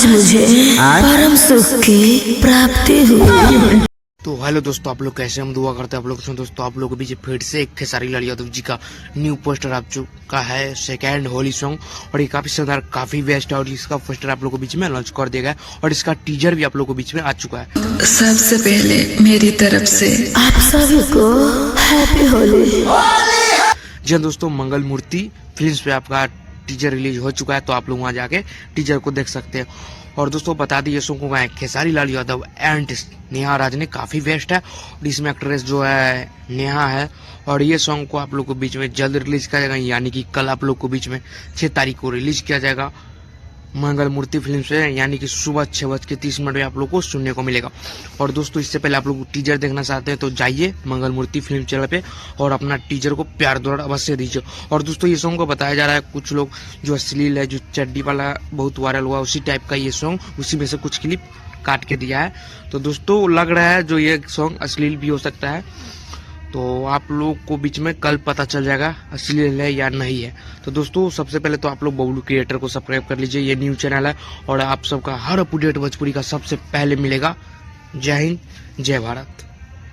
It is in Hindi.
मुझे परम सुख की प्राप्ति हुई। तो हेलो दोस्तों, आप लोग कैसे? हम दुआ करते हैं आप लोग सुन। दोस्तों, आप लोगों के बीच फिर से एक खेसारी लाल यादव जी का न्यू पोस्टर आ चुका है, सेकेंड होली सॉन्ग। और ये काफी शानदार, काफी बेस्ट है। और इसका पोस्टर आप लोगों के बीच में लॉन्च कर दिया गया है और इसका टीजर भी आप लोगों के बीच में आ चुका है। सबसे पहले मेरी तरफ से आप सभी को हैप्पी होली। जी हाँ दोस्तों, मंगल मूर्ति फिल्म्स पे आपका टीजर रिलीज हो चुका है, तो आप लोग वहां जाके टीजर को देख सकते हैं। और दोस्तों बता दी, ये सॉन्ग को गाए खेसारी लाल यादव एंड नेहा राज ने, काफी बेस्ट है। और इसमें एक्ट्रेस जो है नेहा है। और ये सॉन्ग को आप लोग को बीच में जल्द रिलीज किया जाएगा, यानी कि कल आप लोग को बीच में 6 तारीख को रिलीज किया जाएगा मंगल मूर्ति फिल्म से, यानी कि सुबह 6:30 में आप लोग को सुनने को मिलेगा। और दोस्तों, इससे पहले आप लोग टीजर देखना चाहते हैं तो जाइए मंगल मूर्ति फिल्म चैनल पे और अपना टीजर को प्यार द्वारा अवश्य दीजिए। और दोस्तों, ये सॉन्ग को बताया जा रहा है कुछ लोग जो अश्लील है, जो चड्डी वाला बहुत वायरल हुआ, उसी टाइप का ये सॉन्ग, उसी में से कुछ क्लिप काट के दिया है। तो दोस्तों, लग रहा है जो ये सॉन्ग अश्लील भी हो सकता है, तो आप लोग को बीच में कल पता चल जाएगा अश्लील है या नहीं है। तो दोस्तों, सबसे पहले तो आप लोग बबलू क्रिएटर को सब्सक्राइब कर लीजिए, ये न्यू चैनल है और आप सबका हर अपडेट भोजपुरी का सबसे पहले मिलेगा। जय हिंद, जय भारत।